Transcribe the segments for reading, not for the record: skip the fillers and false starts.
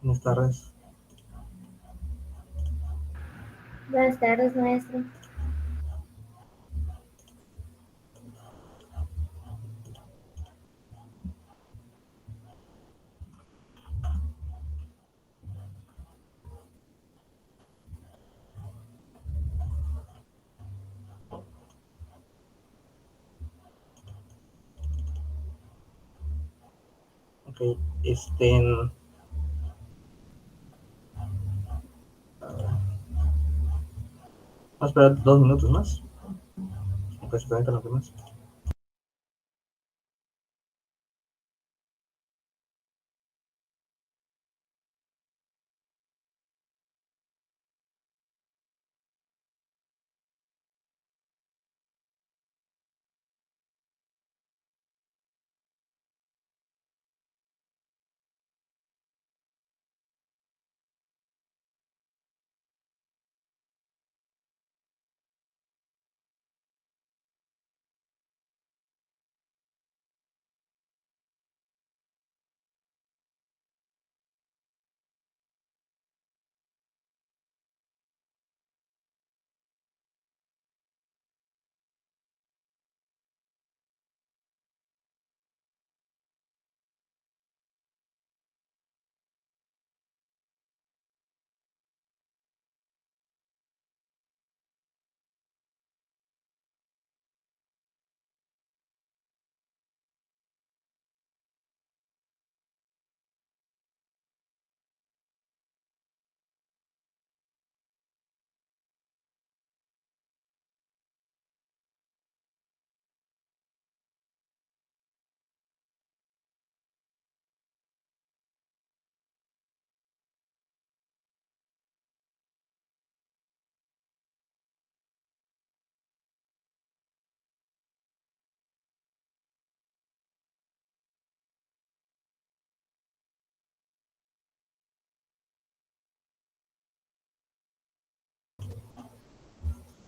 Buenas tardes. Buenas tardes, maestro. Ok, vamos a esperar 2 minutos más. Que se conecten los demás.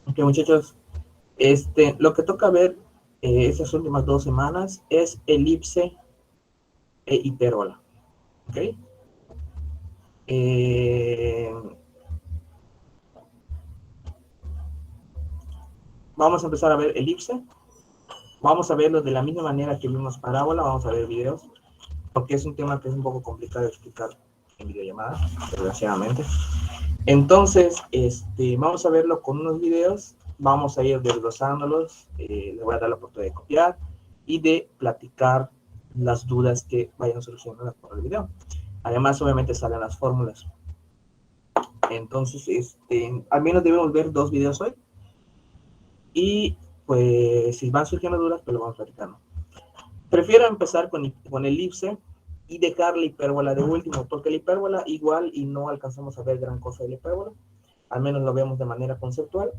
Ok, muchachos, lo que toca ver estas últimas 2 semanas es elipse e hipérbola. ¿Ok? Vamos a empezar a ver elipse. Vamos a verlo de la misma manera que vimos parábola. Vamos a ver videos, porque es un tema que es un poco complicado de explicar en videollamada, desgraciadamente. Entonces, vamos a verlo con unos videos. Vamos a ir desglosándolos. Les voy a dar la oportunidad de copiar y de platicar las dudas que vayan solucionando por el video. Además, obviamente salen las fórmulas. Entonces, al menos debemos ver 2 videos hoy. Y pues, si van surgiendo dudas, pues lo vamos platicando. Prefiero empezar con elipse y dejar la hipérbola de último, porque la hipérbola igual y no alcanzamos a ver gran cosa de la hipérbola. Al menos lo vemos de manera conceptual.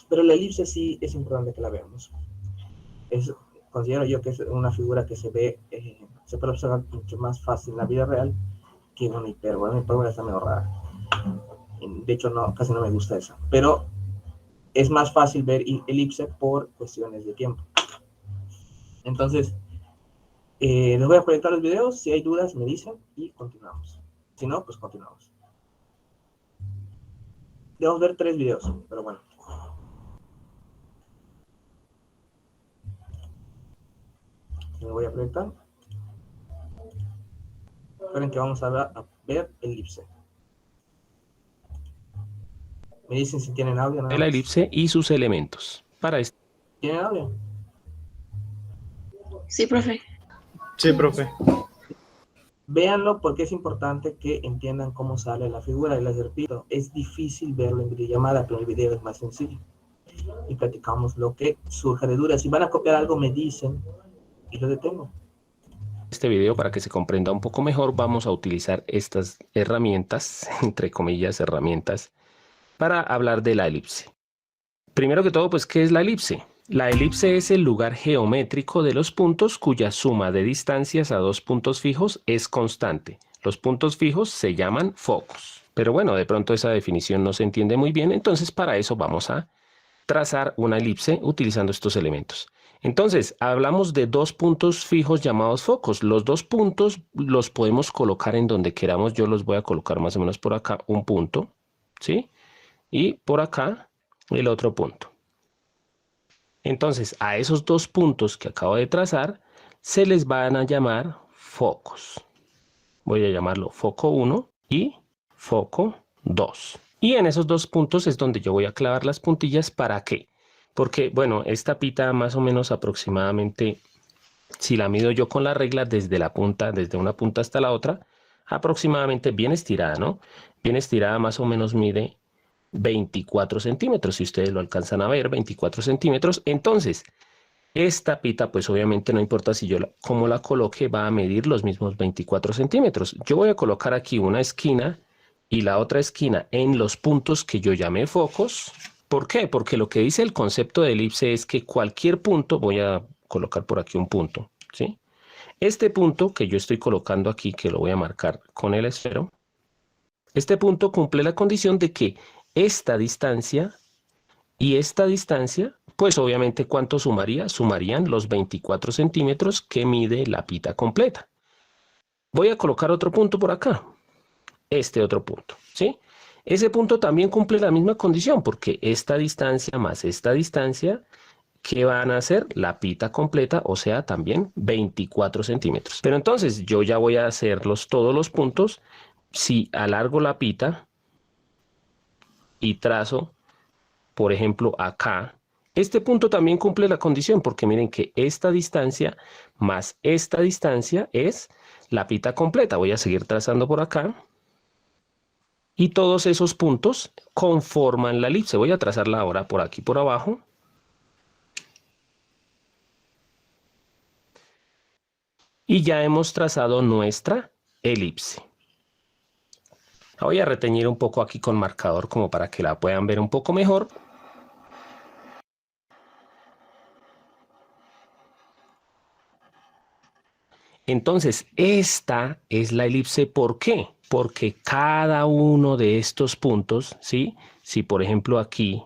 Pero la elipse sí es importante que la veamos. Considero yo que es una figura que se puede observar mucho más fácil en la vida real que una hipérbola. Una hipérbola está medio rara. De hecho, casi no me gusta esa. Pero es más fácil ver elipse por cuestiones de tiempo. Entonces, les voy a proyectar los videos. Si hay dudas, me dicen y continuamos. Si no, pues continuamos. Debemos ver 3 videos, pero bueno. Me voy a proyectar. Esperen que vamos a ver elipse. Me dicen si tienen audio nada La más. elipse y sus elementos. ¿Tienen audio? Sí, profe. Sí, profe. Véanlo porque es importante que entiendan cómo sale la figura. Y les repito, es difícil verlo en videollamada, pero el video es más sencillo. Y platicamos lo que surja de dudas. Si van a copiar algo, me dicen y lo detengo. Este video, para que se comprenda un poco mejor, vamos a utilizar estas herramientas, entre comillas, herramientas, para hablar de la elipse. Primero que todo, pues, ¿qué es la elipse? La elipse es el lugar geométrico de los puntos cuya suma de distancias a 2 puntos fijos es constante. Los puntos fijos se llaman focos. Pero bueno, de pronto esa definición no se entiende muy bien, entonces para eso vamos a trazar una elipse utilizando estos elementos. Entonces, hablamos de dos puntos fijos llamados focos. Los dos puntos los podemos colocar en donde queramos. Yo los voy a colocar más o menos por acá, un punto, ¿sí? Y por acá, el otro punto. Entonces, a esos dos puntos que acabo de trazar, se les van a llamar focos. Voy a llamarlo foco 1 y foco 2. Y en esos dos puntos es donde yo voy a clavar las puntillas. ¿Para qué? Porque, bueno, esta pita más o menos aproximadamente, si la mido yo con la regla desde la punta, desde una punta hasta la otra, aproximadamente bien estirada, ¿no? Bien estirada más o menos mide 24 centímetros. Si ustedes lo alcanzan a ver, 24 centímetros. Entonces, esta pita, pues obviamente no importa si yo cómo la coloque, va a medir los mismos 24 centímetros. Yo voy a colocar aquí una esquina y la otra esquina en los puntos que yo llamé focos. ¿Por qué? Porque lo que dice el concepto de elipse es que cualquier punto, voy a colocar por aquí un punto, ¿sí? Este punto que yo estoy colocando aquí, que lo voy a marcar con el esfero, este punto cumple la condición de que esta distancia y esta distancia, pues obviamente ¿cuánto sumaría? Sumarían los 24 centímetros que mide la pita completa. Voy a colocar otro punto por acá, este otro punto, ¿sí? Ese punto también cumple la misma condición porque esta distancia más esta distancia, ¿qué van a hacer? La pita completa, o sea, también 24 centímetros. Pero entonces yo ya voy a hacerlos todos los puntos. Si alargo la pita y trazo, por ejemplo, acá, este punto también cumple la condición porque miren que esta distancia más esta distancia es la pita completa. Voy a seguir trazando por acá. Y todos esos puntos conforman la elipse. Voy a trazarla ahora por aquí por abajo. Y ya hemos trazado nuestra elipse. La voy a reteñir un poco aquí con marcador como para que la puedan ver un poco mejor. Entonces, esta es la elipse. ¿Por qué? Porque cada uno de estos puntos, ¿sí? Si por ejemplo aquí,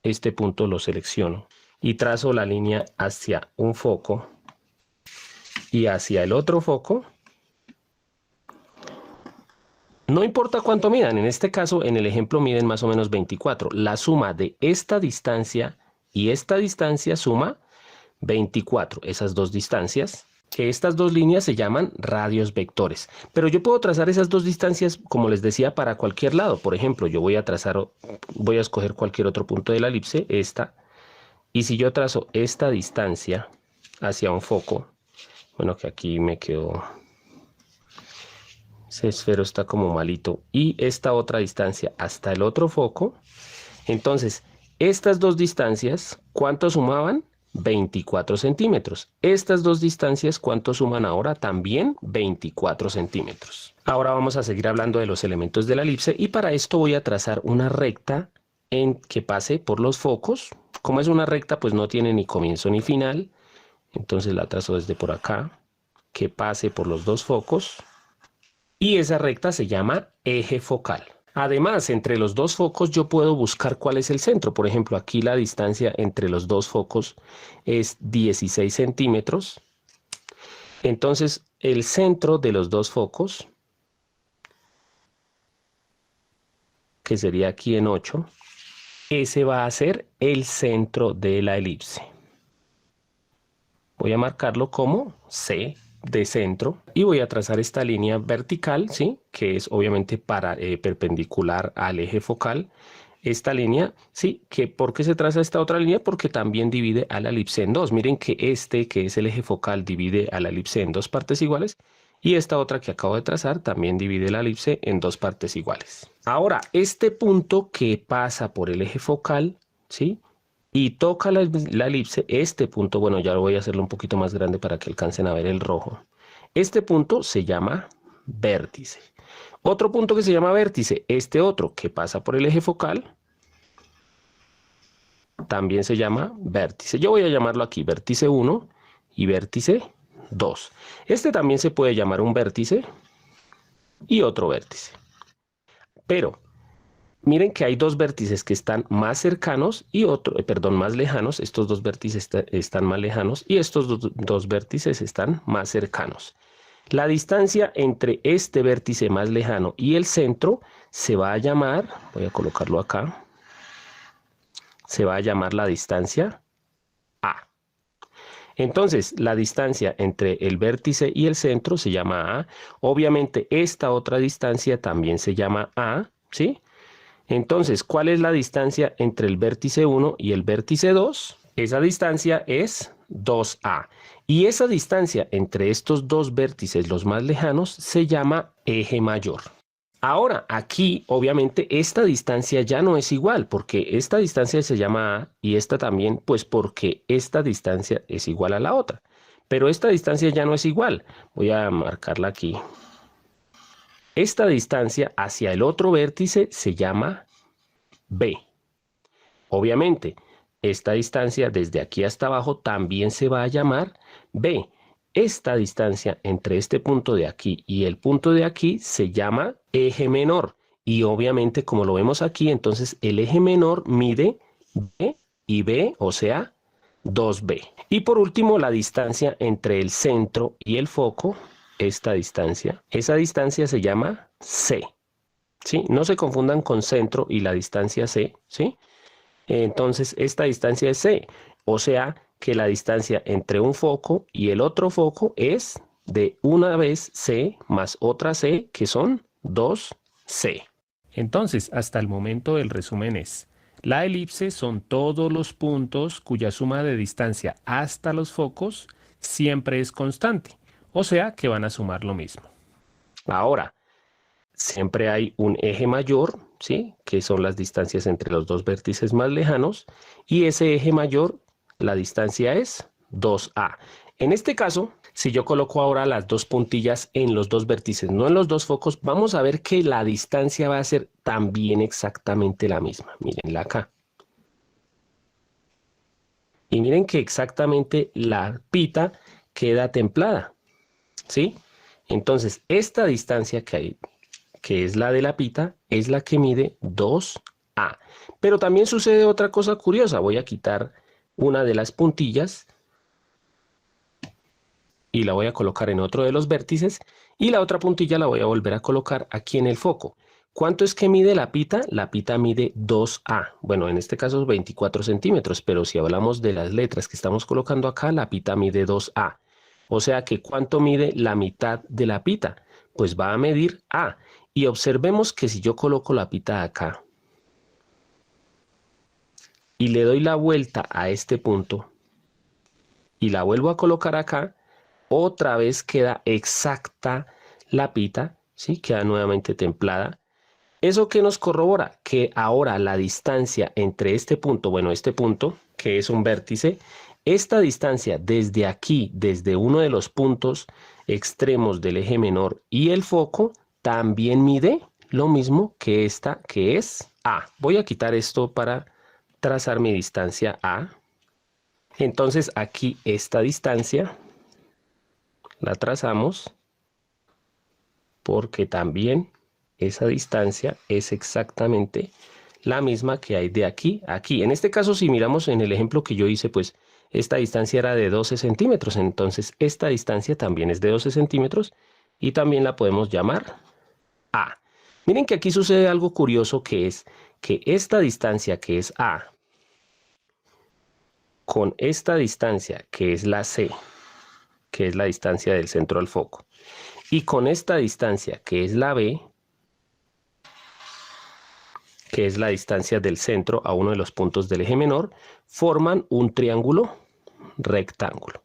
este punto lo selecciono y trazo la línea hacia un foco y hacia el otro foco, no importa cuánto midan, en este caso, en el ejemplo miden más o menos 24. La suma de esta distancia y esta distancia suma 24, esas dos distancias. Que estas dos líneas se llaman radios vectores. Pero yo puedo trazar esas dos distancias, como les decía, para cualquier lado. Por ejemplo, yo voy a escoger cualquier otro punto de la elipse, esta. Y si yo trazo esta distancia hacia un foco, bueno, que aquí me quedó, ese esfero está como malito, y esta otra distancia hasta el otro foco, entonces estas dos distancias, ¿cuánto sumaban? 24 centímetros. Estas dos distancias, ¿cuánto suman ahora? También 24 centímetros. Ahora vamos a seguir hablando de los elementos de la elipse y para esto voy a trazar una recta en que pase por los focos. Como es una recta, pues no tiene ni comienzo ni final. Entonces la trazo desde por acá, que pase por los dos focos. Y esa recta se llama eje focal. Además, entre los dos focos yo puedo buscar cuál es el centro. Por ejemplo, aquí la distancia entre los dos focos es 16 centímetros. Entonces, el centro de los dos focos, que sería aquí en 8, ese va a ser el centro de la elipse. Voy a marcarlo como C de centro y voy a trazar esta línea vertical, ¿sí? Que es obviamente perpendicular al eje focal. Esta línea, ¿sí? ¿Por qué se traza esta otra línea? Porque también divide a la elipse en dos. Miren que este, que es el eje focal, divide a la elipse en dos partes iguales. Y esta otra que acabo de trazar también divide la elipse en dos partes iguales. Ahora, este punto que pasa por el eje focal, ¿sí? Y toca la elipse, este punto, bueno, ya lo voy a hacerlo un poquito más grande para que alcancen a ver el rojo. Este punto se llama vértice. Otro punto que se llama vértice, este otro que pasa por el eje focal, también se llama vértice. Yo voy a llamarlo aquí vértice 1 y vértice 2. Este también se puede llamar un vértice y otro vértice. Pero Miren que hay dos vértices que están más cercanos y más lejanos. Estos dos vértices están más lejanos y estos dos vértices están más cercanos. La distancia entre este vértice más lejano y el centro se va a llamar, voy a colocarlo acá, se va a llamar la distancia A. Entonces, la distancia entre el vértice y el centro se llama A. Obviamente, esta otra distancia también se llama A, ¿sí? Entonces, ¿cuál es la distancia entre el vértice 1 y el vértice 2? Esa distancia es 2A. Y esa distancia entre estos dos vértices, los más lejanos, se llama eje mayor. Ahora, aquí, obviamente, esta distancia ya no es igual, porque esta distancia se llama A y esta también, pues porque esta distancia es igual a la otra. Pero esta distancia ya no es igual. Voy a marcarla aquí. Esta distancia hacia el otro vértice se llama B. Obviamente, esta distancia desde aquí hasta abajo también se va a llamar B. Esta distancia entre este punto de aquí y el punto de aquí se llama eje menor. Y obviamente, como lo vemos aquí, entonces el eje menor mide B y B, o sea, 2B. Y por último, la distancia entre el centro y el foco, esta distancia, esa distancia se llama C. ¿Sí? No se confundan con centro y la distancia C, ¿sí? Entonces, esta distancia es C, o sea que la distancia entre un foco y el otro foco es de una vez C más otra C, que son 2C. Entonces, hasta el momento el resumen es: la elipse son todos los puntos cuya suma de distancia hasta los focos siempre es constante, o sea que van a sumar lo mismo. Ahora, siempre hay un eje mayor, ¿sí? Que son las distancias entre los dos vértices más lejanos, y ese eje mayor, la distancia es 2A. En este caso, si yo coloco ahora las dos puntillas en los dos vértices, no en los dos focos, vamos a ver que la distancia va a ser también exactamente la misma. Mírenla acá. Y miren que exactamente la pita queda templada, ¿sí? Entonces, esta distancia que es la de la pita, es la que mide 2A. Pero también sucede otra cosa curiosa. Voy a quitar una de las puntillas y la voy a colocar en otro de los vértices, y la otra puntilla la voy a volver a colocar aquí en el foco. ¿Cuánto es que mide la pita? La pita mide 2A. Bueno, en este caso 24 centímetros, pero si hablamos de las letras que estamos colocando acá, la pita mide 2A. O sea que ¿cuánto mide la mitad de la pita? Pues va a medir A. Y observemos que si yo coloco la pita acá y le doy la vuelta a este punto y la vuelvo a colocar acá, otra vez queda exacta la pita, ¿sí? Queda nuevamente templada. ¿Eso qué nos corrobora? Que ahora la distancia entre este punto, bueno, este punto, que es un vértice, esta distancia desde aquí, desde uno de los puntos extremos del eje menor y el foco, también mide lo mismo que esta, que es A. Voy a quitar esto para trazar mi distancia A. Entonces aquí esta distancia la trazamos porque también esa distancia es exactamente la misma que hay de aquí a aquí. En este caso, si miramos en el ejemplo que yo hice, pues esta distancia era de 12 centímetros. Entonces esta distancia también es de 12 centímetros y también la podemos llamar A. Miren que aquí sucede algo curioso, que es que esta distancia que es A con esta distancia que es la C, que es la distancia del centro al foco, y con esta distancia que es la B, que es la distancia del centro a uno de los puntos del eje menor, forman un triángulo rectángulo.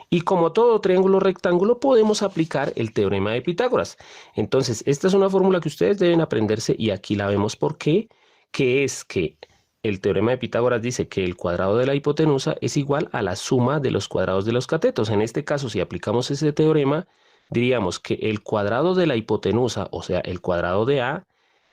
Y como todo triángulo rectángulo, podemos aplicar el teorema de Pitágoras. Entonces, esta es una fórmula que ustedes deben aprenderse, y aquí la vemos por qué, que es que el teorema de Pitágoras dice que el cuadrado de la hipotenusa es igual a la suma de los cuadrados de los catetos. En este caso, si aplicamos ese teorema, diríamos que el cuadrado de la hipotenusa, o sea, el cuadrado de A,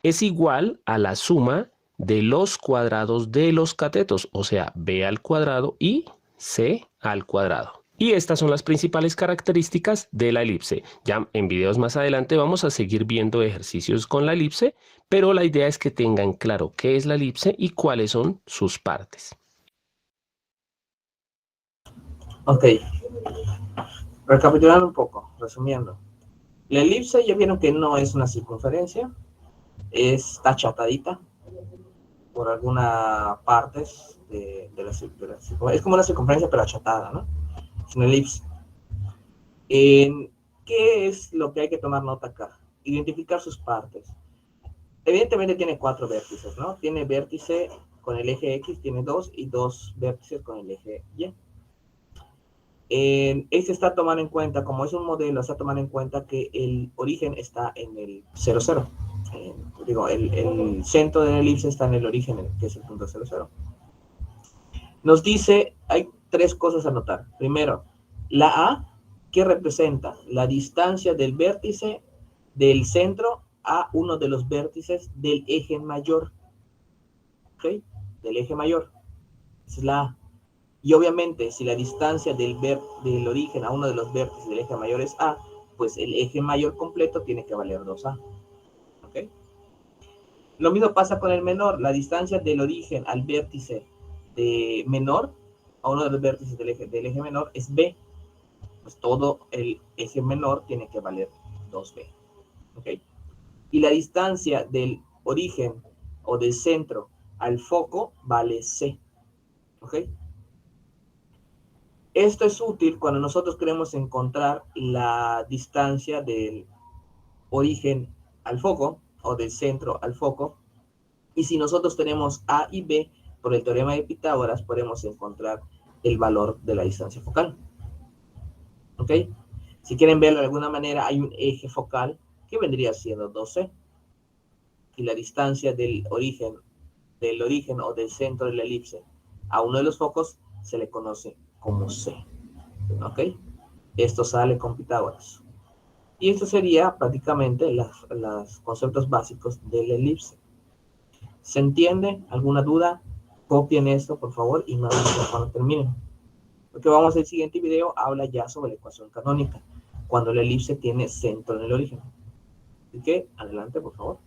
es igual a la suma de los cuadrados de los catetos, o sea, B al cuadrado y C al cuadrado. Y estas son las principales características de la elipse. Ya en videos más adelante vamos a seguir viendo ejercicios con la elipse, pero la idea es que tengan claro qué es la elipse y cuáles son sus partes. Ok, recapitulando un poco, resumiendo. La elipse ya vieron que no es una circunferencia, está achatadita por algunas partes es como una circunferencia pero achatada, ¿no? Es una elipse. ¿Qué es lo que hay que tomar nota acá? Identificar sus partes. Evidentemente tiene 4 vértices, ¿no? Tiene vértice con el eje X, tiene 2 y 2 vértices con el eje Y. Este está tomando en cuenta, como es un modelo, está tomando en cuenta que el origen está en el 0, 0. Digo, el centro de la elipse está en el origen, que es el punto 0, 0. Nos dice, hay 3 cosas a notar. Primero, la A, que representa la distancia del vértice del centro a uno de los vértices del eje mayor. ¿Ok? Del eje mayor. Esa es la A. Y obviamente, si la distancia del origen a uno de los vértices del eje mayor es A, pues el eje mayor completo tiene que valer 2A. ¿Ok? Lo mismo pasa con el menor. La distancia del origen al vértice de menor, a uno de los vértices del eje menor, es B. Pues todo el eje menor tiene que valer 2B. ¿Ok? Y la distancia del origen o del centro al foco vale C. ¿Ok? Esto es útil cuando nosotros queremos encontrar la distancia del origen al foco o del centro al foco. Y si nosotros tenemos A y B, por el teorema de Pitágoras podemos encontrar el valor de la distancia focal. ¿Ok? Si quieren verlo de alguna manera, hay un eje focal que vendría siendo 2C. Y la distancia del origen o del centro de la elipse a uno de los focos se le conoce como C. ¿Ok? Esto sale con Pitágoras. Y esto sería prácticamente los conceptos básicos de la elipse. ¿Se entiende? ¿Alguna duda? Copien esto, por favor, y me avisan cuando terminen. Porque vamos al siguiente video, habla ya sobre la ecuación canónica, cuando la elipse tiene centro en el origen. Así que, adelante, por favor.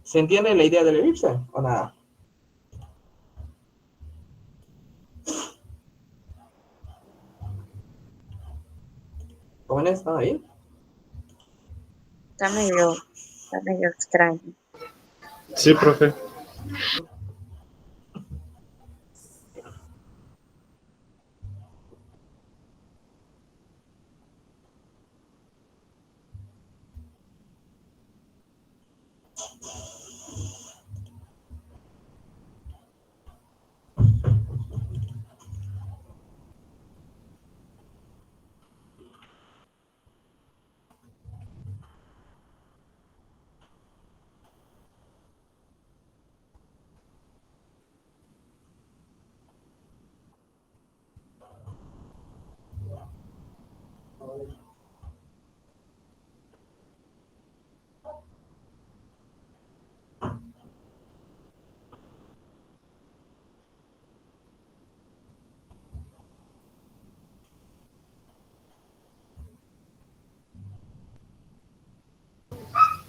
¿Se entiende la idea de la elipse o nada? ¿Jóvenes están ahí? Está medio extraño. Sí, profe.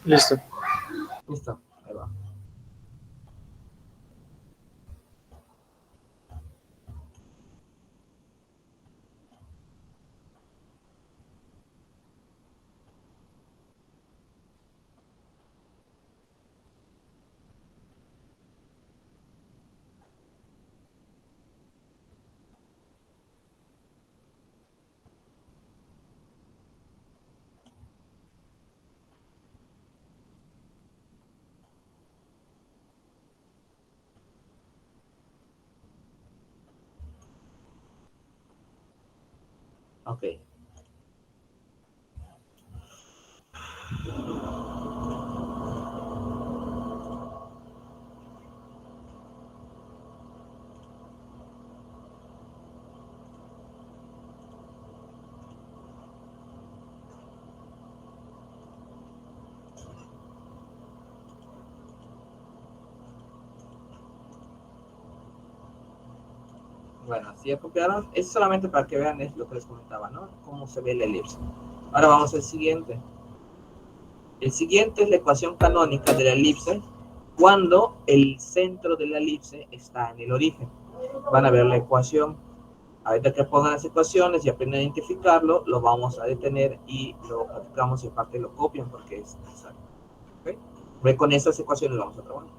Listo. Listo, ahí va. Ok. Bueno, así ya copiaron. Es solamente para que vean es lo que les comentaba, ¿no? Cómo se ve la elipse. Ahora vamos al siguiente. El siguiente es la ecuación canónica de la elipse cuando el centro de la elipse está en el origen. Van a ver la ecuación. Ahorita que pongan las ecuaciones y aprenden a identificarlo, lo vamos a detener y lo practicamos y aparte lo copian porque es necesario. ¿Okay? Ve, con estas ecuaciones vamos a trabajar.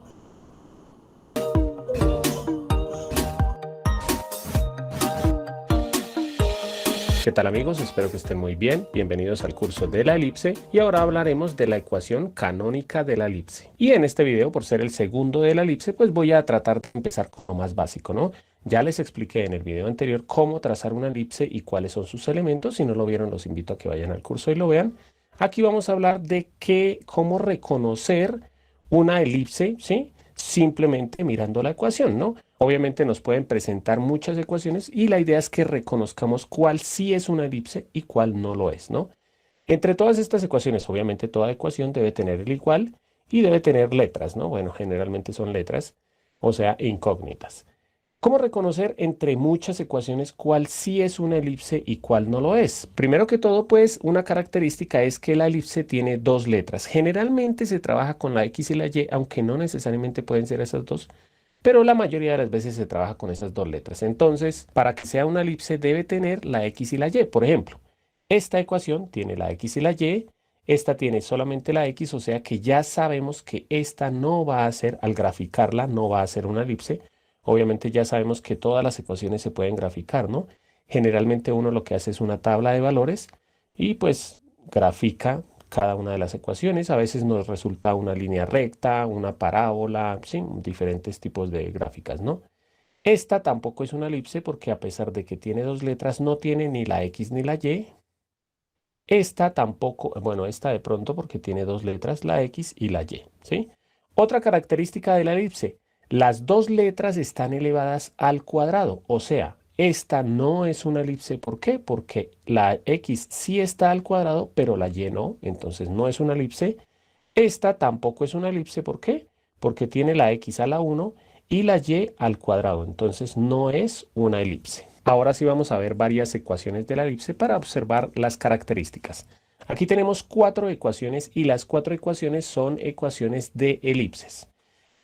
¿Qué tal amigos? Espero que estén muy bien. Bienvenidos al curso de la elipse y ahora hablaremos de la ecuación canónica de la elipse. Y en este video, por ser el segundo de la elipse, pues voy a tratar de empezar con lo más básico, ¿no? Ya les expliqué en el video anterior cómo trazar una elipse y cuáles son sus elementos. Si no lo vieron, los invito a que vayan al curso y lo vean. Aquí vamos a hablar de cómo reconocer una elipse, ¿sí? Simplemente mirando la ecuación, ¿no? Obviamente nos pueden presentar muchas ecuaciones y la idea es que reconozcamos cuál sí es una elipse y cuál no lo es, ¿no? Entre todas estas ecuaciones, obviamente toda ecuación debe tener el igual y debe tener letras, ¿no? Bueno, generalmente son letras, o sea, incógnitas. ¿Cómo reconocer entre muchas ecuaciones cuál sí es una elipse y cuál no lo es? Primero que todo, pues, una característica es que la elipse tiene dos letras. Generalmente se trabaja con la X y la Y, aunque no necesariamente pueden ser esas dos, pero la mayoría de las veces se trabaja con esas dos letras. Entonces, para que sea una elipse debe tener la X y la Y. Por ejemplo, esta ecuación tiene la X y la Y, esta tiene solamente la X, o sea que ya sabemos que esta no va a ser, al graficarla, no va a ser una elipse. Obviamente ya sabemos que todas las ecuaciones se pueden graficar, ¿no? Generalmente uno lo que hace es una tabla de valores y pues grafica cada una de las ecuaciones. A veces nos resulta una línea recta, una parábola, sí, diferentes tipos de gráficas, ¿no? Esta tampoco es una elipse porque a pesar de que tiene dos letras, no tiene ni la X ni la Y. Esta tampoco, bueno, esta de pronto porque tiene dos letras, la X y la Y, ¿sí? Otra característica de la elipse, las dos letras están elevadas al cuadrado, o sea, esta no es una elipse. ¿Por qué? Porque la X sí está al cuadrado, pero la Y no, entonces no es una elipse. Esta tampoco es una elipse. ¿Por qué? Porque tiene la X a la 1 y la Y al cuadrado, entonces no es una elipse. Ahora sí vamos a ver varias ecuaciones de la elipse para observar las características. Aquí tenemos 4 ecuaciones y las 4 ecuaciones son ecuaciones de elipses.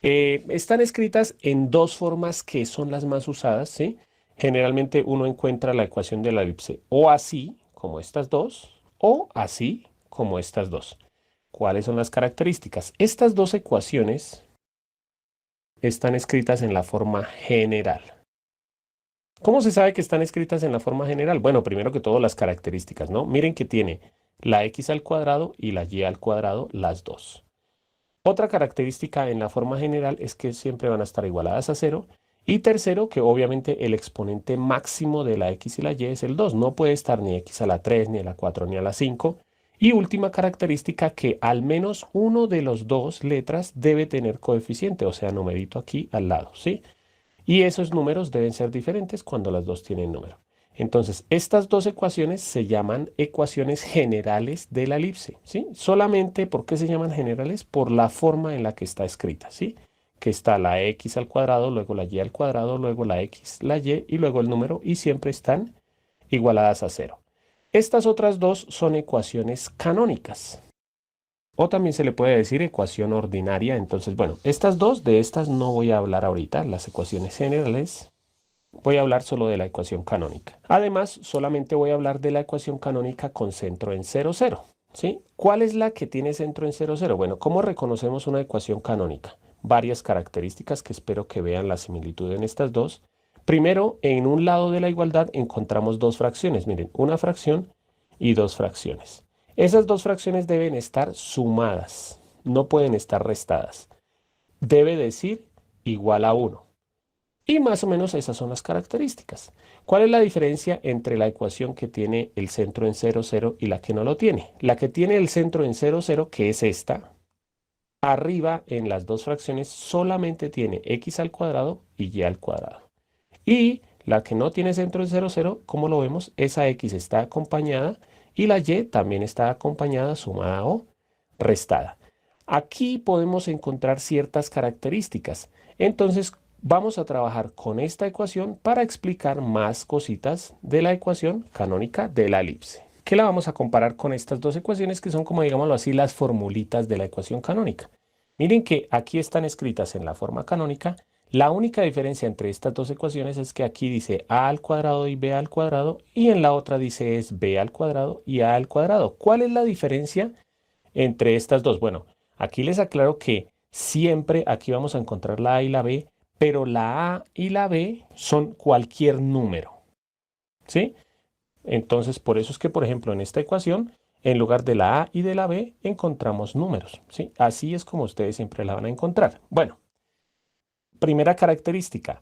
Están escritas en dos formas que son las más usadas, ¿sí? Generalmente uno encuentra la ecuación de la elipse o así, como estas dos, o así, como estas dos. ¿Cuáles son las características? Estas dos ecuaciones están escritas en la forma general. ¿Cómo se sabe que están escritas en la forma general? Bueno, primero que todo las características, ¿no? Miren que tiene la X al cuadrado y la Y al cuadrado, las dos. Otra característica en la forma general es que siempre van a estar igualadas a 0. Y tercero, que obviamente el exponente máximo de la X y la Y es el 2. No puede estar ni X a la 3, ni a la 4, ni a la 5. Y última característica, que al menos uno de los dos letras debe tener coeficiente, o sea, numerito aquí al lado, ¿sí? Y esos números deben ser diferentes cuando las dos tienen número. Entonces, estas dos ecuaciones se llaman ecuaciones generales de la elipse, ¿sí? Solamente, ¿por qué se llaman generales? Por la forma en la que está escrita, ¿sí? Que está la X al cuadrado, luego la Y al cuadrado, luego la X, la Y luego el número, y siempre están igualadas a 0. Estas otras dos son ecuaciones canónicas. O también se le puede decir ecuación ordinaria. Entonces, bueno, estas dos, de estas no voy a hablar ahorita, las ecuaciones generales. Voy a hablar solo de la ecuación canónica. Además, solamente voy a hablar de la ecuación canónica con centro en 0, 0. ¿Sí? ¿Cuál es la que tiene centro en 0, 0? Bueno, ¿cómo reconocemos una ecuación canónica? Varias características que espero que vean la similitud en estas dos. Primero, en un lado de la igualdad encontramos dos fracciones. Miren, una fracción y dos fracciones. Esas dos fracciones deben estar sumadas, no pueden estar restadas. Debe decir igual a 1. Y más o menos esas son las características. ¿Cuál es la diferencia entre la ecuación que tiene el centro en 0, 0 y la que no lo tiene? La que tiene el centro en 0, 0, que es esta, arriba en las dos fracciones solamente tiene x al cuadrado y y al cuadrado. Y la que no tiene centro en 0, 0, como lo vemos, esa x está acompañada y la y también está acompañada, sumada o restada. Aquí podemos encontrar ciertas características. Entonces, vamos a trabajar con esta ecuación para explicar más cositas de la ecuación canónica de la elipse, que la vamos a comparar con estas dos ecuaciones que son, como digámoslo así, las formulitas de la ecuación canónica. Miren que aquí están escritas en la forma canónica. La única diferencia entre estas dos ecuaciones es que aquí dice a al cuadrado y b al cuadrado y en la otra dice es b al cuadrado y a al cuadrado. ¿Cuál es la diferencia entre estas dos? Bueno, aquí les aclaro que siempre aquí vamos a encontrar la a y la b, pero la a y la b son cualquier número, ¿sí? Entonces, por eso es que, por ejemplo, en esta ecuación, en lugar de la a y de la b, encontramos números, ¿sí? Así es como ustedes siempre la van a encontrar. Bueno, primera característica.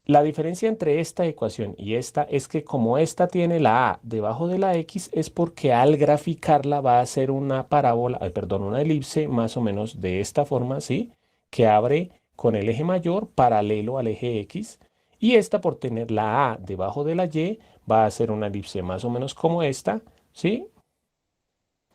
La diferencia entre esta ecuación y esta es que como esta tiene la a debajo de la x, es porque al graficarla va a ser una parábola, perdón, una elipse más o menos de esta forma, ¿sí? Que abre con el eje mayor paralelo al eje x. Y esta, por tener la a debajo de la y, va a ser una elipse más o menos como esta, ¿sí?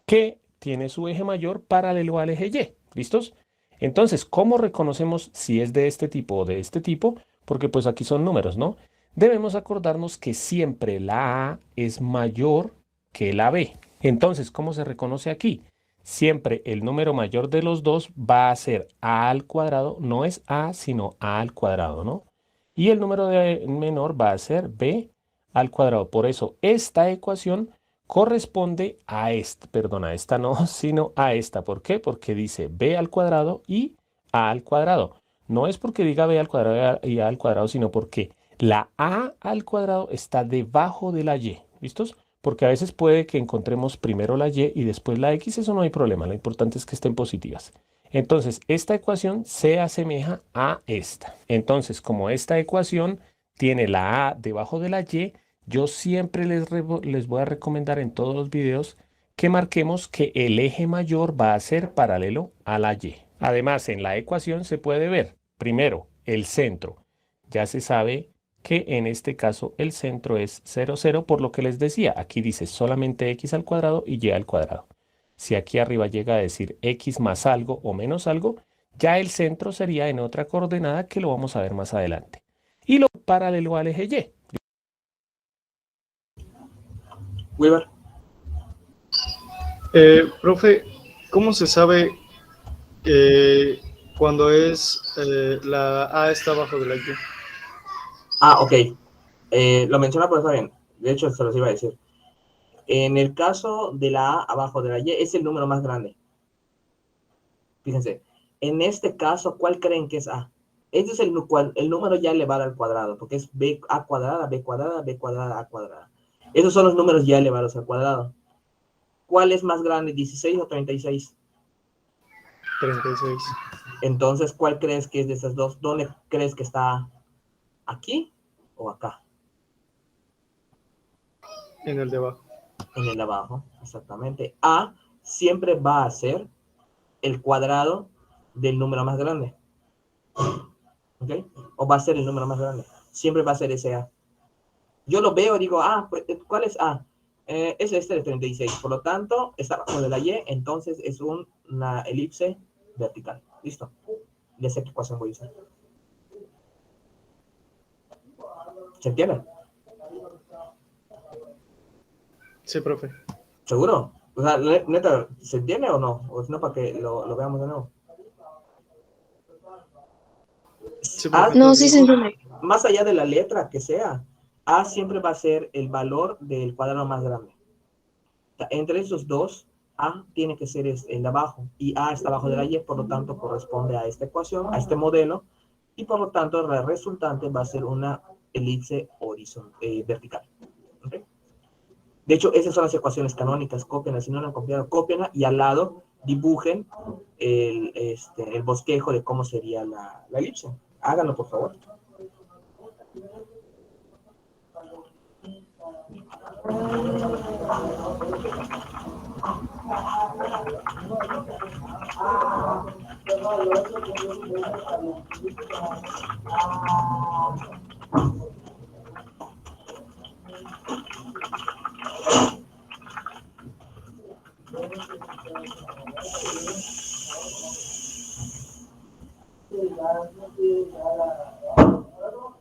Que tiene su eje mayor paralelo al eje y. ¿Listos? Entonces, ¿cómo reconocemos si es de este tipo o de este tipo? Porque pues aquí son números, ¿no? Debemos acordarnos que siempre la A es mayor que la B. Entonces, ¿cómo se reconoce aquí? Siempre el número mayor de los dos va a ser A al cuadrado, no es A, sino A al cuadrado, ¿no? Y el número menor va a ser B al cuadrado. Por eso, esta ecuación corresponde a esta, perdón, a esta no, sino a esta. ¿Por qué? Porque dice b al cuadrado y a al cuadrado. No es porque diga b al cuadrado y a al cuadrado, sino porque la a al cuadrado está debajo de la y. ¿Listos? Porque a veces puede que encontremos primero la y después la x, eso no hay problema. Lo importante es que estén positivas. Entonces, esta ecuación se asemeja a esta. Entonces, como esta ecuación tiene la a debajo de la y, yo siempre les voy a recomendar en todos los videos que marquemos que el eje mayor va a ser paralelo a la y. Además, en la ecuación se puede ver, primero, el centro. Ya se sabe que en este caso el centro es 0, 0, por lo que les decía, aquí dice solamente x al cuadrado y y al cuadrado. Si aquí arriba llega a decir x más algo o menos algo, ya el centro sería en otra coordenada que lo vamos a ver más adelante. Y lo paralelo al eje y. Weaver. Profe, ¿cómo se sabe cuando es la A está abajo de la Y? Ah, ok. Lo menciona, pero está bien. De hecho, se los iba a decir. En el caso de la A abajo de la Y, es el número más grande. Fíjense. En este caso, ¿cuál creen que es A? Este es el número ya elevado al cuadrado, porque es A cuadrada, B cuadrada, B cuadrada, A cuadrada. Esos son los números ya elevados al cuadrado. ¿Cuál es más grande, 16 o 36? 36. Entonces, ¿cuál crees que es de esas dos? ¿Dónde crees que está? ¿Aquí o acá? En el de abajo. En el de abajo, exactamente. A siempre va a ser el cuadrado del número más grande. ¿Ok? O va a ser el número más grande. Siempre va a ser ese A. Yo lo veo y digo, pues, ¿cuál es A? Es este de 36. Por lo tanto, está abajo de la Y, entonces es una elipse vertical. ¿Listo? Ya sé qué ecuación voy a usar. ¿Se entiende? Sí, profe. ¿Seguro? O sea, neta, ¿se entiende o no? O si no, para que lo veamos de nuevo. Sí, A, profe. No, sí se entiende. más allá de la letra que sea, A siempre va a ser el valor del cuadrado más grande. Entre esos dos, A tiene que ser el de abajo, y A está abajo de la Y, por lo tanto corresponde a esta ecuación, a este modelo, y por lo tanto la resultante va a ser una elipse vertical. ¿Okay? De hecho, esas son las ecuaciones canónicas, cópienlas, si no lo han copiado, cópienla, y al lado dibujen el bosquejo de cómo sería la elipse. Háganlo, por favor.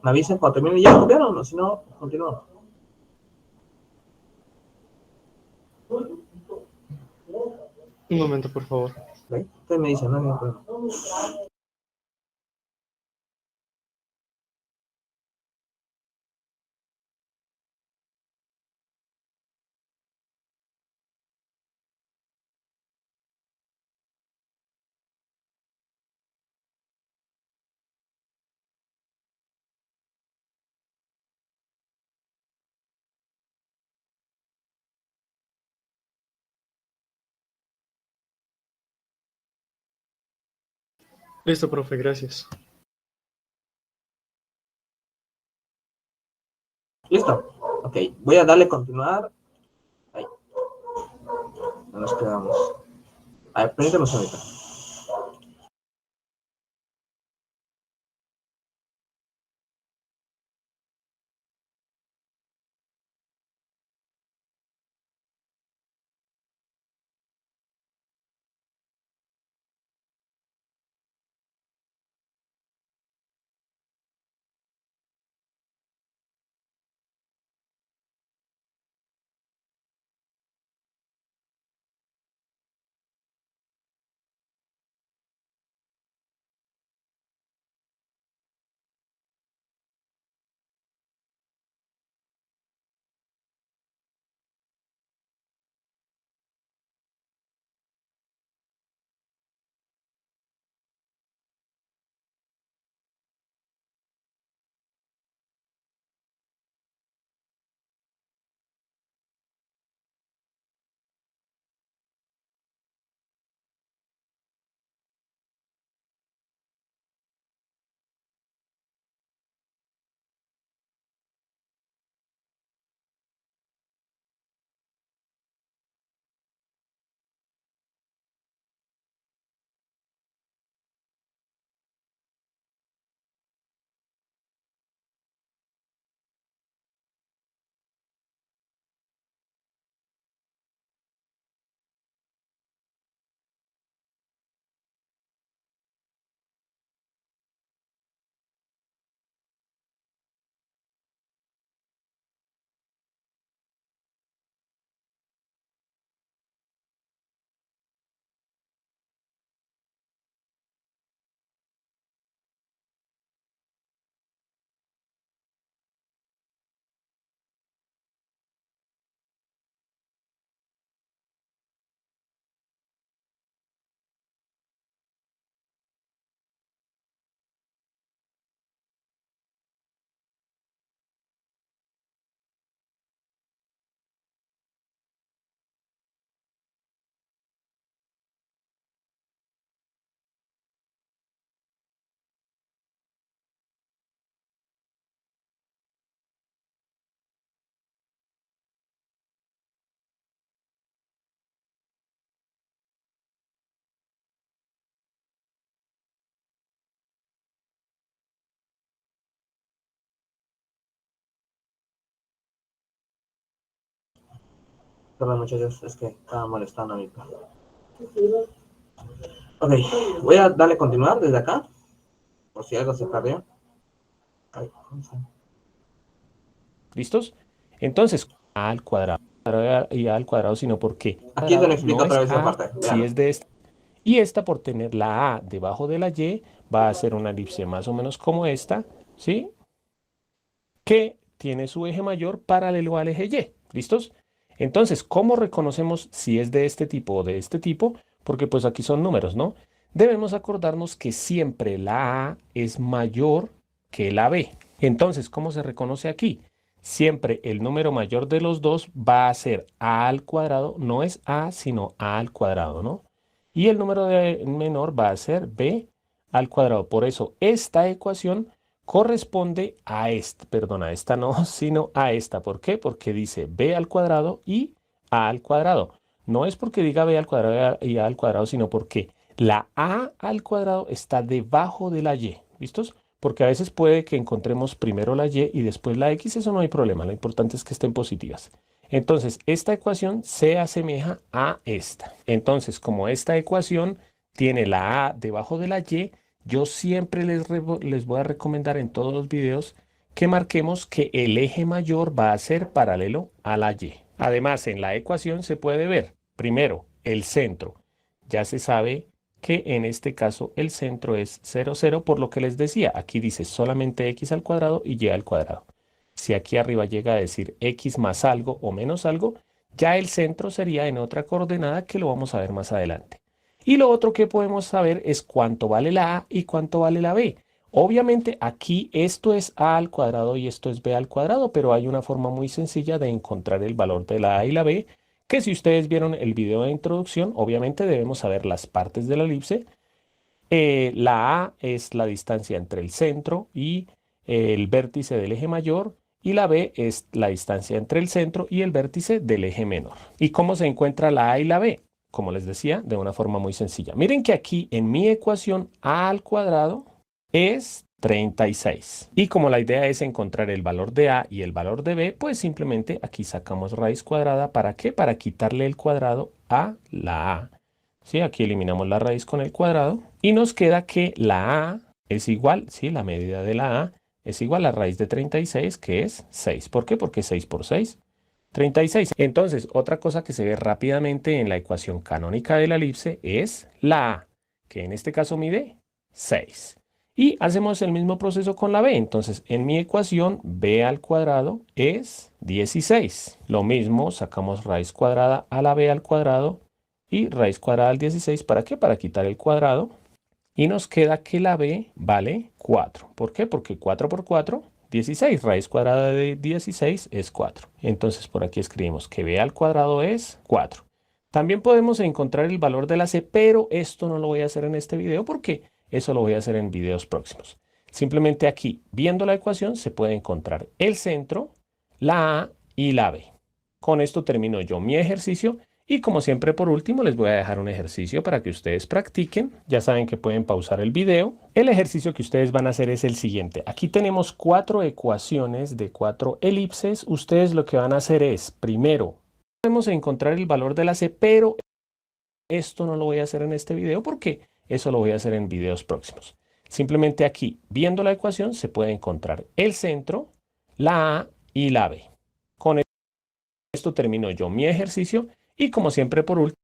Me avisan cuando termine ya de copiar o no, si no, continúo. Un momento, por favor. ¿Ve? Ustedes me dicen, no hay ningún problema. Listo, profe, gracias. ¿Listo? Ok, voy a darle continuar. Ahí. Nos quedamos. A ver, permítame un segundito. Perdón, muchachos, es que estaba molestando a mi perro. Ok, voy a darle continuar desde acá, por si algo se perdió. Ay, ¿cómo se? ¿Listos? Entonces, a al cuadrado y a al cuadrado, sino porque Aquí es donde cuadrado explico no otra es vez esa a parte. si Vean. es de esta. Y esta por tener la a debajo de la y va a ser una elipse más o menos como esta, ¿sí? Que tiene su eje mayor paralelo al eje y. ¿Listos? Entonces, ¿cómo reconocemos si es de este tipo o de este tipo? Porque pues aquí son números, ¿no? Debemos acordarnos que siempre la a es mayor que la b. Entonces, ¿cómo se reconoce aquí? Siempre el número mayor de los dos va a ser a al cuadrado, no es a, sino a al cuadrado, ¿no? Y el número menor va a ser b al cuadrado. Por eso, esta ecuación corresponde a esta, perdón, a esta no, sino a esta. ¿Por qué? Porque dice b al cuadrado y a al cuadrado. No es porque diga b al cuadrado y a al cuadrado, sino porque la a al cuadrado está debajo de la y. ¿Listos? Porque a veces puede que encontremos primero la y después la x, eso no hay problema, lo importante es que estén positivas. Entonces, esta ecuación se asemeja a esta. Entonces, como esta ecuación tiene la a debajo de la y, yo siempre les voy a recomendar en todos los videos que marquemos que el eje mayor va a ser paralelo a la y. Además, en la ecuación se puede ver, primero, el centro. Ya se sabe que en este caso el centro es 0, 0, por lo que les decía, aquí dice solamente x al cuadrado y y al cuadrado. Si aquí arriba llega a decir x más algo o menos algo, ya el centro sería en otra coordenada que lo vamos a ver más adelante. Y lo otro que podemos saber es cuánto vale la a y cuánto vale la b. Obviamente aquí esto es a al cuadrado y esto es b al cuadrado, pero hay una forma muy sencilla de encontrar el valor de la a y la b, que si ustedes vieron el video de introducción, obviamente debemos saber las partes de la elipse. La a es la distancia entre el centro y el vértice del eje mayor, y la b es la distancia entre el centro y el vértice del eje menor. ¿Y cómo se encuentra la a y la b? Como les decía, de una forma muy sencilla. Miren que aquí en mi ecuación a al cuadrado es 36. Y como la idea es encontrar el valor de a y el valor de b, pues simplemente aquí sacamos raíz cuadrada. ¿Para qué? Para quitarle el cuadrado a la a. ¿Sí? Aquí eliminamos la raíz con el cuadrado y nos queda que la a es igual, ¿sí? La medida de la a es igual a raíz de 36, que es 6. ¿Por qué? Porque 6 por 6, 36. Entonces, otra cosa que se ve rápidamente en la ecuación canónica de la elipse es la a, que en este caso mide 6. Y hacemos el mismo proceso con la b. Entonces, en mi ecuación, b al cuadrado es 16. Lo mismo, sacamos raíz cuadrada a la b al cuadrado y raíz cuadrada al 16. ¿Para qué? Para quitar el cuadrado. Y nos queda que la b vale 4. ¿Por qué? Porque 4 por 4, 16. Raíz cuadrada de 16 es 4. Entonces, por aquí escribimos que b al cuadrado es 4. También podemos encontrar el valor de la c, pero esto no lo voy a hacer en este video porque eso lo voy a hacer en videos próximos. Simplemente aquí, viendo la ecuación, se puede encontrar el centro, la a y la b. Con esto termino yo mi ejercicio y como siempre por último les voy a dejar un ejercicio para que ustedes practiquen. Ya saben que pueden pausar el video. El ejercicio que ustedes van a hacer es el siguiente. Aquí tenemos 4 ecuaciones de 4 elipses. Ustedes lo que van a hacer es, primero, podemos encontrar el valor de la c, pero esto no lo voy a hacer en este video porque eso lo voy a hacer en videos próximos. Simplemente aquí, viendo la ecuación, se puede encontrar el centro, la a y la b. Con esto termino yo mi ejercicio y como siempre por último.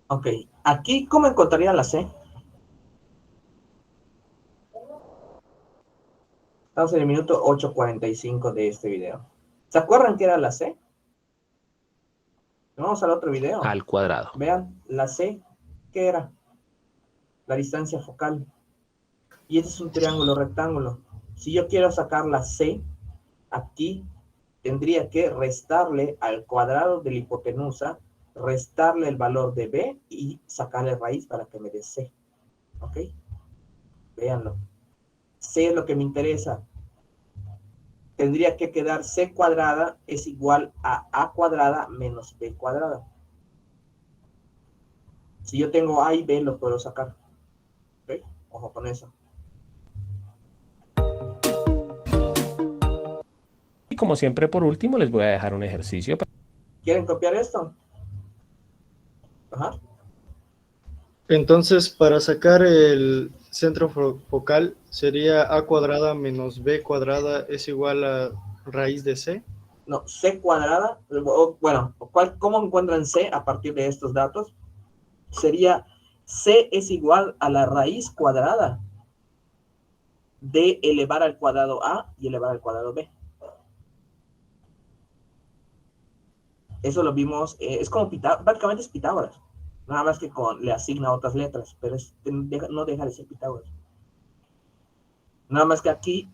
Ok, aquí, ¿cómo encontraría la c? Estamos en el minuto 8:45 de este video. ¿Se acuerdan qué era la c? Vamos al otro video. Al cuadrado. Vean, la c, ¿qué era? La distancia focal. Y este es un triángulo rectángulo. Si yo quiero sacar la c, aquí tendría que restarle al cuadrado de la hipotenusa, restarle el valor de b y sacarle raíz para que me dé c. ¿Ok? Véanlo. C es lo que me interesa. Tendría que quedar c cuadrada es igual a cuadrada menos b cuadrada. Si yo tengo a y b, lo puedo sacar. ¿Ok? Ojo con eso. Y como siempre por último les voy a dejar un ejercicio. ¿Quieren copiar esto? Ajá. Entonces, para sacar el centro focal, sería a cuadrada menos b cuadrada es igual a raíz de c. No, c cuadrada, bueno, ¿cómo encuentran c a partir de estos datos? Sería c es igual a la raíz cuadrada de elevar al cuadrado a y elevar al cuadrado b. Eso lo vimos, es como prácticamente es Pitágoras, nada más que le asigna otras letras, pero no deja de ser Pitágoras. Nada más que aquí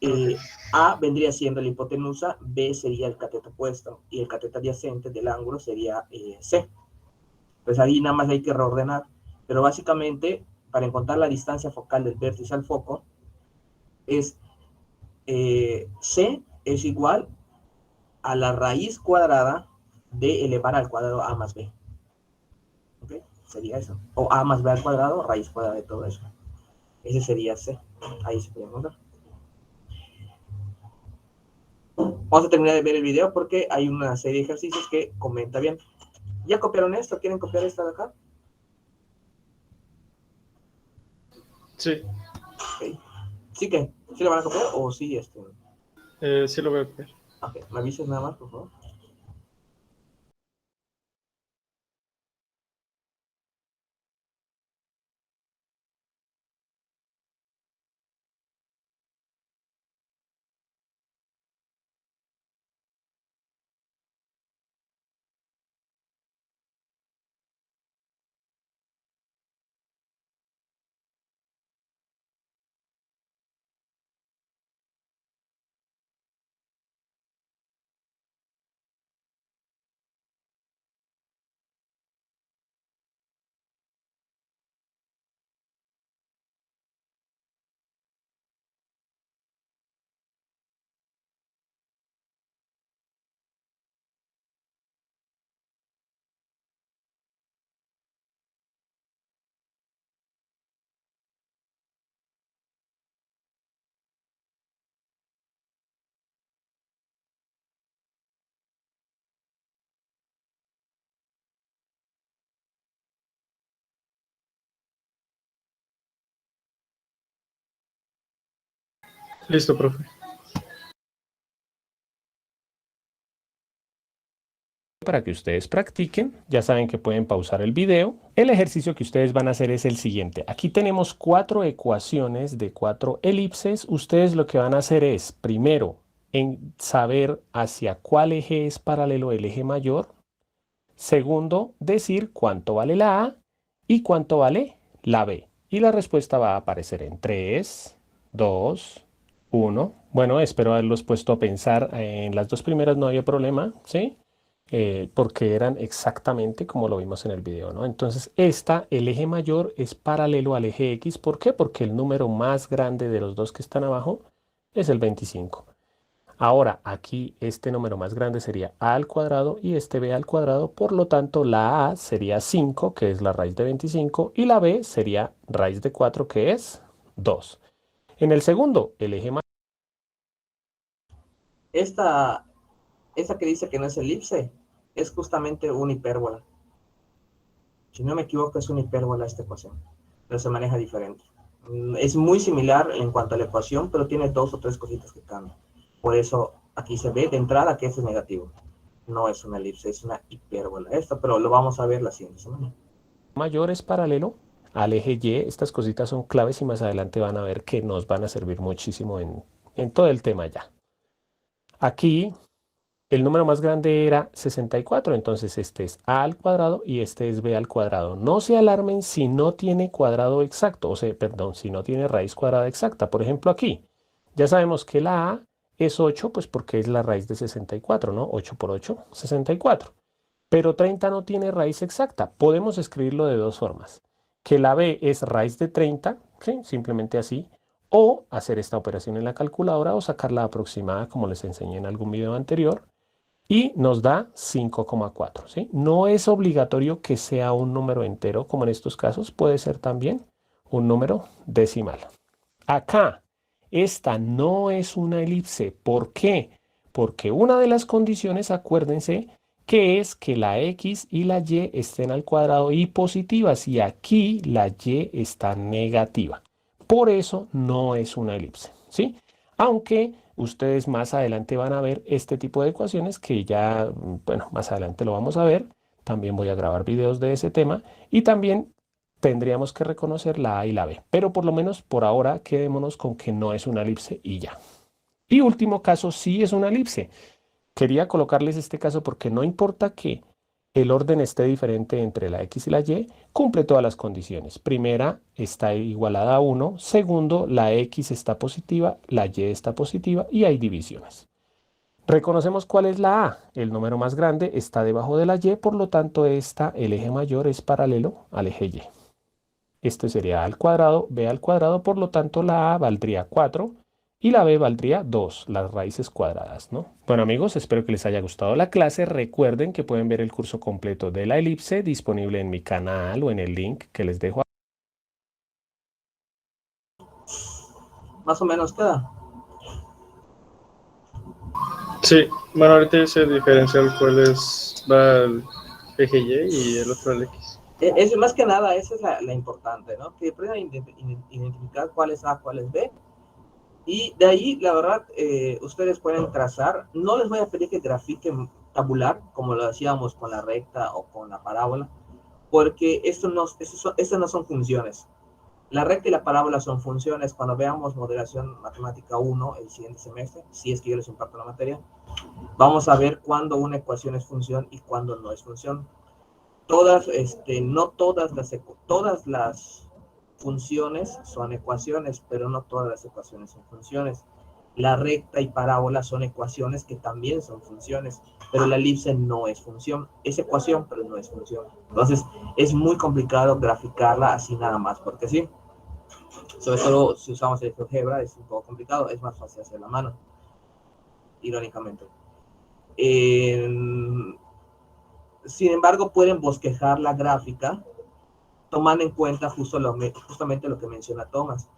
A vendría siendo la hipotenusa, B sería el cateto opuesto y el cateto adyacente del ángulo sería C. Pues ahí nada más hay que reordenar, pero básicamente para encontrar la distancia focal del vértice al foco, es C es igual a la raíz cuadrada de elevar al cuadrado A más B. ¿Ok? Sería eso. O A más B al cuadrado, raíz cuadrada de todo eso. Ese sería C. Ahí se puede encontrar. Vamos a terminar de ver el video porque hay una serie de ejercicios que comenta bien. ¿Ya copiaron esto? ¿Quieren copiar esta de acá? Sí, Ok. ¿Sí que? ¿Sí lo van a copiar o sí? sí lo voy a copiar. Ok, me avises nada más, por favor. Listo, profe. Para que ustedes practiquen, ya saben que pueden pausar el video. El ejercicio que ustedes van a hacer es el siguiente. Aquí tenemos 4 ecuaciones de 4 elipses. Ustedes lo que van a hacer es, primero, en saber hacia cuál eje es paralelo el eje mayor. Segundo, decir cuánto vale la A y cuánto vale la B. Y la respuesta va a aparecer en 3, 2, 1. Bueno, espero haberlos puesto a pensar. En las dos primeras no había problema, ¿sí? Porque eran exactamente como lo vimos en el video, ¿no? Entonces, el eje mayor es paralelo al eje X. ¿Por qué? Porque el número más grande de los dos que están abajo es el 25. Ahora, aquí este número más grande sería a al cuadrado y este b al cuadrado. Por lo tanto, la a sería 5, que es la raíz de 25, y la b sería raíz de 4, que es 2. En el segundo, el eje mayor. Esta que dice que no es elipse es justamente una hipérbola. Si no me equivoco, es una hipérbola esta ecuación, pero se maneja diferente. Es muy similar en cuanto a la ecuación, pero tiene 2 o 3 cositas que cambian. Por eso aquí se ve de entrada que este es negativo. No es una elipse, es una hipérbola. Esto, pero lo vamos a ver la siguiente semana. Mayor es paralelo al eje Y. Estas cositas son claves y más adelante van a ver que nos van a servir muchísimo en todo el tema ya. Aquí el número más grande era 64, entonces este es a al cuadrado y este es b al cuadrado. No se alarmen si no tiene cuadrado exacto, o sea, perdón, si no tiene raíz cuadrada exacta. Por ejemplo, aquí ya sabemos que la a es 8, pues porque es la raíz de 64, ¿no? 8 por 8, 64. Pero 30 no tiene raíz exacta. Podemos escribirlo de dos formas. Que la b es raíz de 30, ¿sí? Simplemente así. O hacer esta operación en la calculadora o sacarla aproximada como les enseñé en algún video anterior. Y nos da 5,4, ¿sí? No es obligatorio que sea un número entero, como en estos casos. Puede ser también un número decimal. Acá, esta no es una elipse. ¿Por qué? Porque una de las condiciones, acuérdense, que es que la X y la Y estén al cuadrado y positivas. Y aquí la Y está negativa. Por eso no es una elipse, ¿sí? Aunque ustedes más adelante van a ver este tipo de ecuaciones que ya, bueno, más adelante lo vamos a ver. También voy a grabar videos de ese tema y también tendríamos que reconocer la A y la B. Pero por lo menos por ahora quedémonos con que no es una elipse y ya. Y último caso, sí es una elipse. Quería colocarles este caso porque no importa que el orden esté diferente entre la X y la Y, cumple todas las condiciones. Primera, está igualada a 1. Segundo, la X está positiva, la Y está positiva y hay divisiones. Reconocemos cuál es la A. El número más grande está debajo de la Y, por lo tanto, el eje mayor es paralelo al eje Y. Esto sería A al cuadrado, B al cuadrado, por lo tanto, la A valdría 4 Y la b valdría 2, las raíces cuadradas, ¿no? Bueno amigos, espero que les haya gustado la clase. Recuerden que pueden ver el curso completo de la elipse disponible en mi canal o en el link que les dejo. Más o menos queda. Sí, bueno, ahorita hice diferencial cuál es, va el eje Y y el otro al X. Es más que nada, esa es la importante, ¿no? Que aprendan a identificar cuál es A, cuál es B. Y de ahí, la verdad, ustedes pueden trazar. No les voy a pedir que grafiquen tabular, como lo hacíamos con la recta o con la parábola, porque estas no son funciones. La recta y la parábola son funciones. Cuando veamos modelación matemática 1 el siguiente semestre, si es que yo les imparto la materia, vamos a ver cuándo una ecuación es función y cuándo no es función. No todas las funciones son ecuaciones, pero no todas las ecuaciones son funciones. La recta y parábola son ecuaciones que también son funciones, pero la elipse no es función. Es ecuación, pero no es función. Entonces, es muy complicado graficarla así nada más, porque sí. Sobre todo si usamos el GeoGebra es un poco complicado, es más fácil hacer la mano, irónicamente. Sin embargo, pueden bosquejar la gráfica tomando en cuenta justamente lo que menciona Tomás.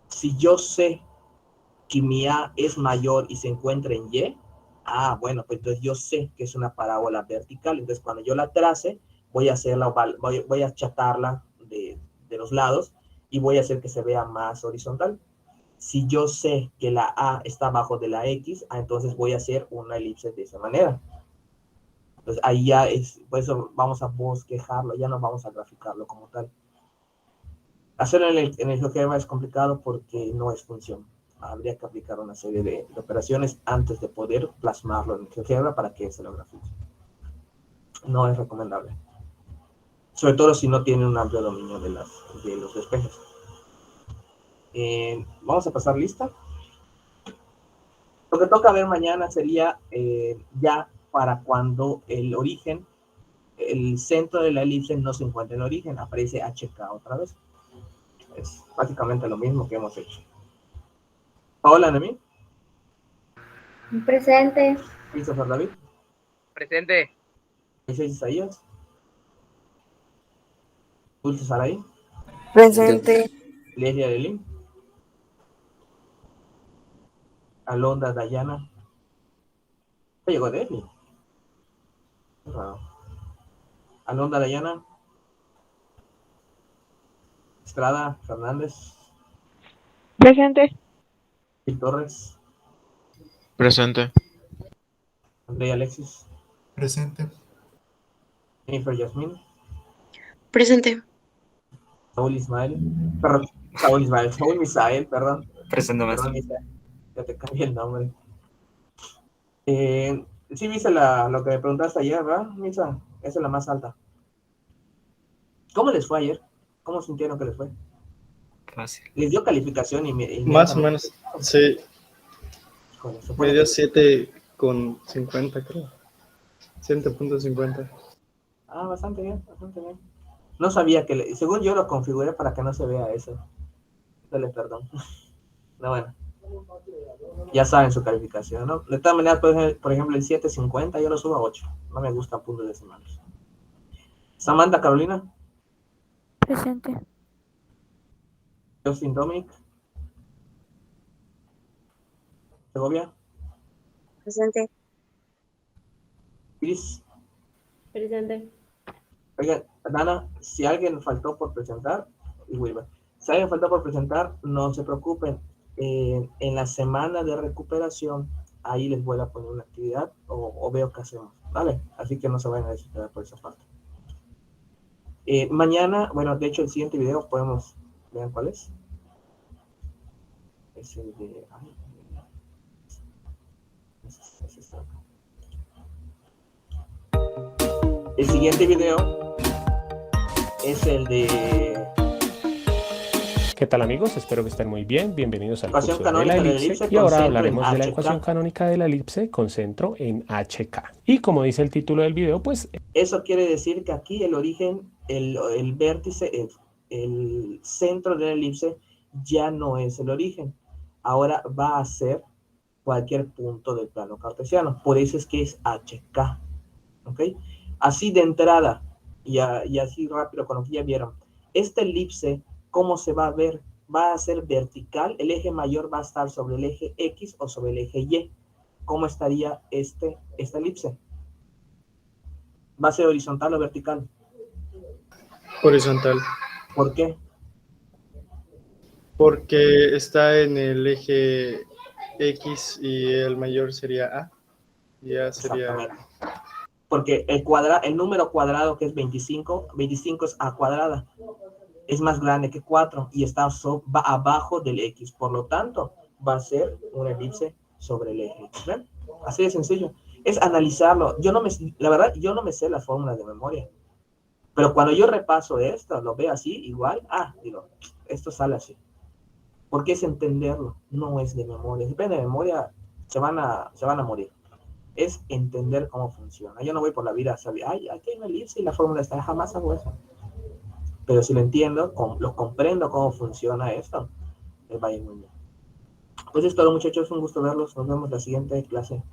Si yo sé que mi A es mayor y se encuentra en Y, bueno, pues entonces yo sé que es una parábola vertical. Entonces, cuando yo la trace, voy a achatarla de los lados y voy a hacer que se vea más horizontal. Si yo sé que la A está abajo de la X, entonces voy a hacer una elipse de esa manera. Entonces, ahí ya es, por eso vamos a bosquejarlo, ya no vamos a graficarlo como tal. Hacerlo en el GeoGebra es complicado porque no es función. Habría que aplicar una serie de operaciones antes de poder plasmarlo en el GeoGebra para que se lo grafique. No es recomendable. Sobre todo si no tiene un amplio dominio de los espejes. Vamos a pasar lista. Lo que toca ver mañana sería ya para cuando el origen, el centro de la elipse no se encuentra en el origen, aparece HK otra vez. Es básicamente lo mismo que hemos hecho. Paola, Nemi. Presente. Christopher David. Presente. Moisés Isaías. Dulce Saray. Presente. Lelia Lelín. Alondra Dayana. Llegó Deli. Wow. Alondra Dayana. Estrada Fernández. Presente. Gil Torres. Presente. Andrea Alexis. Presente. Jennifer Yasmin. Presente. Saúl Ismael. Perdón. Saúl Misael, perdón. Presente, Perdón, Misael. Ya te cambié el nombre. Sí viste lo que me preguntaste ayer, ¿verdad, Misa? Esa es la más alta. ¿Cómo les fue ayer? ¿Cómo sintieron que les fue? Fácil. Les dio calificación y Más o menos, sí, Híjole, se me pone dio que- 7,50 creo. 7.50. bastante bien, bastante bien. No sabía que, según yo lo configuré para que no se vea eso. Dale perdón. No, bueno. Ya saben su calificación, ¿no? De todas maneras, por ejemplo, el 7.50 yo lo subo a 8. No me gustan puntos decimales. Samantha Carolina. Presente. Justin Dominic. Segovia. Presente. Chris. Presente. Oigan, Dana, si alguien faltó por presentar, y Wilber, si alguien faltó por presentar, no se preocupen. En la semana de recuperación, ahí les voy a poner una actividad o veo qué hacemos, ¿vale? Así que no se vayan a desesperar por esa parte. Mañana, bueno, de hecho el siguiente video podemos, vean cuál es. Es el de... ese está acá. El siguiente video es el de ¿Qué tal amigos? Espero que estén muy bien. Bienvenidos al ecuación curso de la canónica de la elipse. elipse Y con ahora centro hablaremos en de la HK. ecuación canónica de la elipse con centro en HK. Y como dice el título del video, pues Eso quiere decir que aquí el origen, el vértice, el centro de la elipse ya no es el origen. ahora va a ser cualquier punto del plano cartesiano. Por eso es que es HK. ¿Ok? Así de entrada, y así rápido con lo que ya vieron, esta elipse, ¿cómo se va a ver? Va a ser vertical, el eje mayor va a estar sobre el eje X o sobre el eje Y. ¿Cómo estaría esta elipse? ¿Va a ser horizontal o vertical? Horizontal. ¿Por qué? Porque está en el eje X y el mayor sería A. Y A sería... Exactamente. Porque el número cuadrado que es 25 es A cuadrada. Es más grande que 4 y va abajo del X. Por lo tanto, va a ser una elipse sobre el eje X. ¿Ven? Así de sencillo. Es analizarlo. La verdad, yo no me sé las fórmulas de memoria. Pero cuando yo repaso esto, lo veo así, igual, digo, esto sale así. Porque es entenderlo, no es de memoria. Si depende de memoria, se van a morir. Es entender cómo funciona. Yo no voy por la vida sabiendo, aquí hay una elipse y la fórmula está, jamás hago eso. Pero si lo entiendo, lo comprendo cómo funciona esto, va a ir muy bien. Pues es todo, muchachos, un gusto verlos. Nos vemos en la siguiente clase.